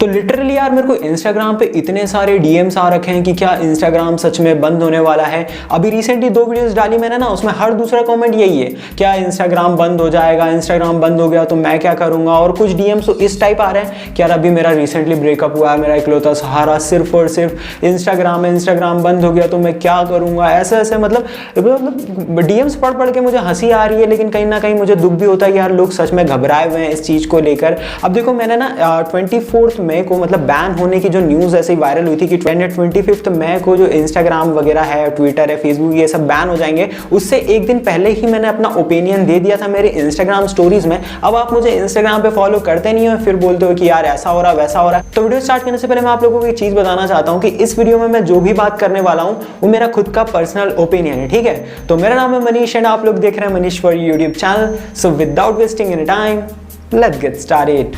तो लिटरली यार मेरे को इंस्टाग्राम पे इतने सारे डीएम्स आ रखे हैं कि क्या इंस्टाग्राम सच में बंद होने वाला है। अभी रिसेंटली 2 वीडियोस डाली मैंने ना, उसमें हर दूसरा कमेंट यही है, क्या इंस्टाग्राम बंद हो जाएगा, इंस्टाग्राम बंद हो गया तो मैं क्या करूंगा। और कुछ डीएम्स तो इस टाइप आ रहे हैं कि यार अभी मेरा रिसेंटली ब्रेकअप हुआ है, मेरा इकलौता सहारा सिर्फ और सिर्फ इंस्टाग्राम है, इंस्टाग्राम बंद हो गया तो मैं क्या करूंगा। ऐसे ऐसे मतलब डीएम्स पढ़ पढ़ के मुझे हंसी आ रही है, लेकिन कहीं ना कहीं मुझे दुख भी होता है कि यार लोग सच में घबराए हुए हैं इस चीज को लेकर। अब देखो मैंने ना 24 मई को मतलब बैन होने की जो न्यूज़ ऐसे ही वायरल हुई थी कि 25 मई को जो इंस्टाग्राम वगैरह है, ट्विटर है, फेसबुक, ये सब बैन हो जाएंगे। उससे एक दिन पहले ही मैंने अपना ओपिनियन दे दिया था मेरे इंस्टाग्राम स्टोरीज में। अब आप मुझे इंस्टाग्राम पे फॉलो करते नहीं हो, फिर बोलते हो कि यार ऐसा हो रहा वैसा हो रहा है। तो वीडियो स्टार्ट करने से पहले मैं आप लोगों को एक चीज़ बताना चाहता हूँ कि इस वीडियो में मैं जो भी बात करने वाला हूँ वो मेरा खुद का पर्सनल ओपिनियन है, ठीक है। तो मेरा नाम है मनीष एंड आप लोग देख रहे हैं Manish for YouTube channel. So without wasting any time let's get started.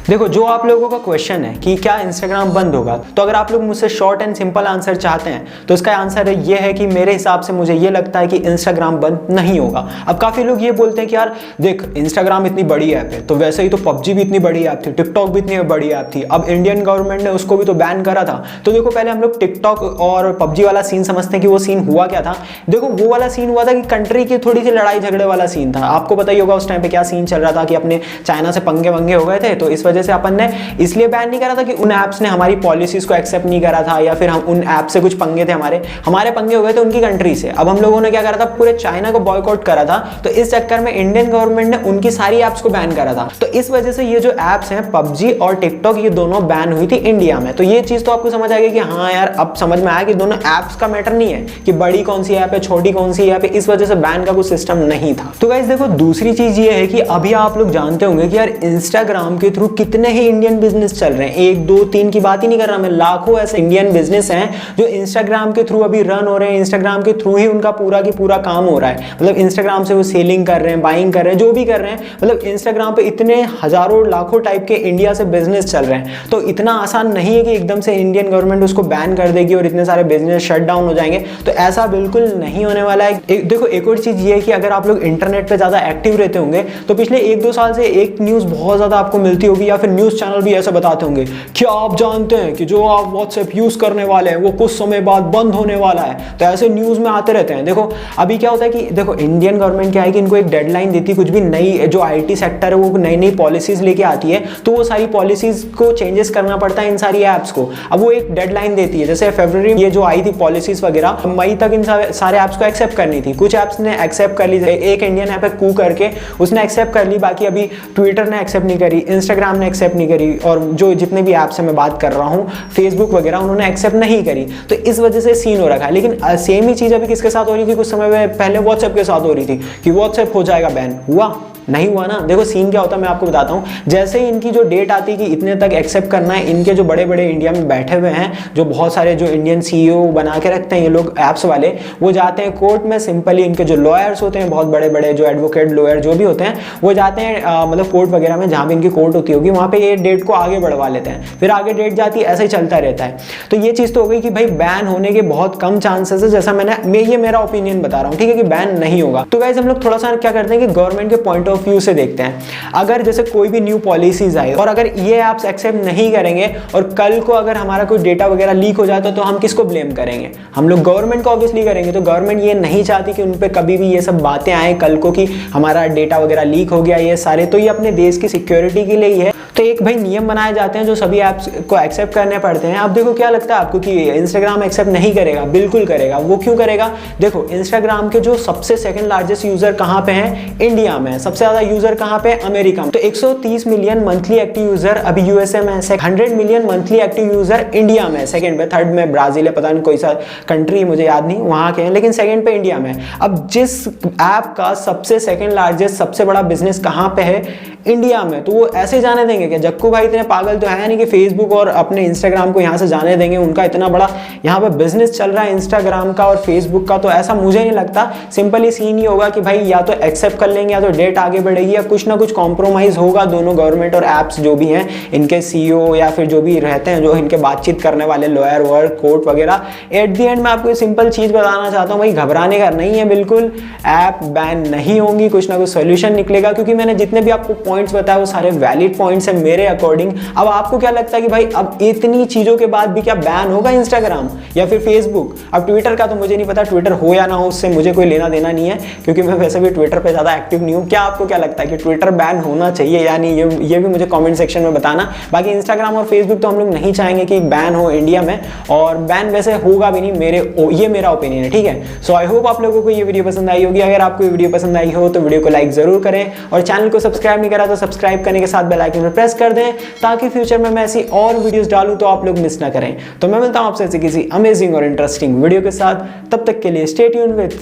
देखो जो आप लोगों का क्वेश्चन है कि क्या इंस्टाग्राम बंद होगा, तो अगर आप लोग मुझसे शॉर्ट एंड सिंपल आंसर चाहते हैं तो इसका आंसर ये है कि मेरे हिसाब से मुझे ये लगता है कि इंस्टाग्राम बंद नहीं होगा। अब काफी लोग ये बोलते हैं कि यार देख इंस्टाग्राम इतनी बड़ी ऐप है, तो वैसे ही तो पबजी भी इतनी बड़ी ऐप थी, टिकटॉक भी इतनी बड़ी ऐप थी, अब इंडियन गवर्नमेंट ने उसको भी तो बैन करा था। तो देखो पहले हम लोग टिकटॉक और पबजी वाला सीन समझते हैं कि वो सीन हुआ क्या था। देखो वो वाला सीन हुआ था कि कंट्री की थोड़ी सी लड़ाई झगड़े वाला सीन था। आपको पता ही होगा उस टाइम पे क्या सीन चल रहा था कि अपने चाइना से पंगे वंगे हो गए थे, तो इस वजह से अपन ने इसलिए बैन नहीं करा था कि उन ऐप्स ने हमारी पॉलिसीज को एक्सेप्ट नहीं करा था, या फिर हम उन ऐप से कुछ पंगे थे, हमारे पंगे हो गए थे उनकी कंट्री से। अब हम लोगों ने क्या करा था, पूरे चाइना को बॉयकॉट करा था। तो इस चक्कर में इंडियन गवर्नमेंट ने उनकी सारी ऐप्स को बैन करा था। तो इस वजह से ये जो ऐप्स हैं पबजी और टिकटॉक, ये दोनों बैन हुई थी इंडिया में। तो ये चीज तो आपको समझ आ गई कि हाँ यार अब समझ में आया कि दोनों ऐप्स का मैटर नहीं है कि बड़ी कौन सी ऐप है छोटी कौन सी ऐप है, इस वजह से बैन का कुछ सिस्टम नहीं था। तो गाइस देखो दूसरी चीज ये है कि अभी आप लोग जानते होंगे कि यार इंस्टाग्राम के थ्रू कितने ही इंडियन बिजनेस चल रहे हैं। 1 2 3 की बात ही नहीं कर रहा मैं, लाखों ऐसे इंडियन बिजनेस हैं जो इंस्टाग्राम के थ्रू अभी रन हो रहे हैं। इंस्टाग्राम के थ्रू ही उनका पूरा की पूरा काम हो रहा है। मतलब इंस्टाग्राम से वो सेलिंग कर रहे हैं, बाइंग कर रहे हैं, जो भी कर रहे हैं। मतलब इंस्टाग्राम पे इतने हजारों लाखों टाइप के इंडिया से बिजनेस चल रहे हैं। तो इतना आसान नहीं है कि एकदम से इंडियन गवर्नमेंट उसको बैन कर देगी और इतने सारे बिजनेस शट डाउन हो जाएंगे। तो ऐसा बिल्कुल नहीं होने वाला है। देखो एक और चीज ये है कि अगर आप लोग इंटरनेट पे ज्यादा एक्टिव रहते होंगे तो पिछले 1-2 साल से एक न्यूज बहुत ज्यादा आपको मिलती होगी, या फिर न्यूज चैनल भी ऐसा बताते होंगे, क्या आप जानते हैं कि जो आप व्हाट्सएप यूज करने वाले हैं वो कुछ समय बाद बंद होने वाला है। तो ऐसे न्यूज में आते रहते हैं। देखो अभी क्या होता है कि देखो इंडियन गवर्नमेंट क्या है कि इनको एक डेडलाइन देती है, कुछ भी नई जो आईटी सेक्टर है वो नई नई पॉलिसीज लेके आती है, तो वो सारी पॉलिसीज को चेंजेस करना पड़ता है इन सारी ऐप्स को। अब वो एक डेडलाइन देती है, जैसे फरवरी ये जो आई थी पॉलिसीज वगैरह, मई तक इन सारे ऐप्स को एक्सेप्ट करनी थी। कुछ ऐप्स ने एक्सेप्ट कर ली, एक इंडियन ऐप है कू करके, उसने एक्सेप्ट कर ली, बाकी अभी ट्विटर ने एक्सेप्ट नहीं करी, इंस्टाग्राम ने एक्सेप्ट नहीं करी, और जो जितने भी ऐप्स है मैं बात कर रहा हूं फेसबुक वगैरह, उन्होंने एक्सेप्ट नहीं करी। तो इस वजह से सीन हो रखा है। लेकिन सेम ही चीज अभी किसके साथ हो रही थी, कुछ समय पहले व्हाट्सएप के साथ हो रही थी कि व्हाट्सएप हो जाएगा बैन। हुआ नहीं हुआ ना। देखो सीन क्या होता है मैं आपको बताता हूँ। जैसे ही इनकी जो डेट आती है कि इतने तक एक्सेप्ट करना है, इनके जो बड़े बड़े इंडिया में बैठे हुए हैं, जो बहुत सारे जो इंडियन सीईओ बना के रखते हैं ये लोग ऐप्स वाले, वो जाते हैं कोर्ट में। सिंपली इनके जो लॉयर्स होते हैं, बहुत बड़े बड़े जो एडवोकेट लॉयर जो भी होते हैं, वो जाते हैं मतलब कोर्ट वगैरह में, जहाँ भी इनकी कोर्ट होती होगी वहाँ पे ये डेट को आगे बढ़वा लेते हैं, फिर आगे डेट जाती है, ऐसे ही चलता रहता है। तो ये चीज़ तो हो गई कि भाई बैन होने के बहुत कम चांसेस है, जैसा ये मेरा ओपिनियन बता रहा हूँ, ठीक है, कि बैन नहीं होगा। तो गाइस हम लोग थोड़ा सा क्या करते हैं कि गवर्नमेंट के पॉइंट ऑफ व्यू से देखते हैं। अगर जैसे कोई भी न्यू पॉलिसीज आए और अगर ये ऐप्स एक्सेप्ट नहीं करेंगे और कल को अगर हमारा कोई डेटा वगैरह लीक हो जाता तो हम किसको ब्लेम करेंगे? हम लोग गवर्नमेंट को ऑब्वियसली करेंगे। तो गवर्नमेंट ये नहीं चाहती कि उन पे कभी भी ये सब बातें आए कल को कि हमारा डेटा वगैरह लीक हो गया, ये सारे। तो ये अपने देश की सिक्योरिटी के लिए ही है। तो एक भाई नियम बनाए जाते हैं जो सभी ऐप्स को एक्सेप्ट करने पड़ते हैं। अब देखो क्या लगता है आपको कि इंस्टाग्राम एक्सेप्ट नहीं करेगा? बिल्कुल करेगा। वो क्यों करेगा? देखो इंस्टाग्राम के जो सबसे सेकंड लार्जेस्ट यूजर कहाँ पे हैं? इंडिया में। सबसे ज्यादा यूजर कहाँ पे? अमेरिका में। तो 130 मिलियन मंथली एक्टिव यूजर अभी यूएसए में, 100 million monthly active user India में, सेकंड पे, थर्ड में ब्राजील है, पता नहीं कोई सा कंट्री मुझे याद नहीं वहां के हैं, लेकिन सेकंड पे इंडिया में। अब जिस ऐप का सबसे सेकंड लार्जेस्ट सबसे बड़ा बिजनेस कहाँ पे है? इंडिया में। तो वो ऐसे जाने देंगे क्या? जक्कू भाई इतने पागल तो है नहीं कि फेसबुक और अपने इंस्टाग्राम को यहाँ से जाने देंगे। उनका इतना बड़ा यहाँ पे बिजनेस चल रहा है इंस्टाग्राम का और फेसबुक का, तो ऐसा मुझे नहीं लगता। सिंपली सीन ही होगा कि भाई या तो एक्सेप्ट कर लेंगे या तो डेट आगे आगे बढ़ेगी या कुछ ना कुछ कॉम्प्रोमाइज़ होगा दोनों गवर्नमेंट और ऐप्स जो भी हैं इनके CEO या फिर जो भी रहते हैं, जो इनके बातचीत करने वाले लॉयर वर्क कोर्ट वगैरह। एट दी एंड मैं आपको सिंपल चीज़ बताना चाहता हूँ भाई, घबराने का नहीं है बिल्कुल, ऐप बैन नहीं होंगी, कुछ ना कुछ सोल्यूशन निकलेगा, क्योंकि मैंने जितने भी आपको पॉइंट्स बताए वो सारे वैलिड पॉइंट्स हैं मेरे अकॉर्डिंग। अब आपको क्या लगता है कि भाई अब इतनी चीज़ों के बाद भी क्या बैन होगा इंस्टाग्राम या फिर फेसबुक? अब ट्विटर का तो मुझे नहीं पता, ट्विटर हो या ना हो उससे मुझे कोई लेना देना नहीं है, क्योंकि मैं वैसे भी ट्विटर पे ज़्यादा एक्टिव नहीं हूँ। क्या आपको क्या लगता है कि ट्विटर बैन होना चाहिए या नहीं, ये भी मुझे कमेंट सेक्शन में बताना। बाकी इंस्टाग्राम और फेसबुक तो हम लोग नहीं चाहेंगे कि बैन हो इंडिया में, और बैन वैसे होगा भी नहीं, ये मेरा ओपिनियन है, ठीक है। सो आई होप आप लोगों को ये वीडियो पसंद आई होगी। अगर आपको ये वीडियो पसंद आई हो तो वीडियो को लाइक जरूर करें, और चैनल को सब्सक्राइब नहीं करा तो सब्सक्राइब करने के साथ बेल आइकन पर प्रेस कर दें, ताकि फ्यूचर में मैं ऐसी और वीडियोस डालूं तो आप लोग मिस ना करें। तो मैं मिलता हूं आपसे ऐसी किसी अमेजिंग और इंटरेस्टिंग वीडियो के साथ, तब तक के लिए stay tuned with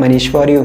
Manish for you.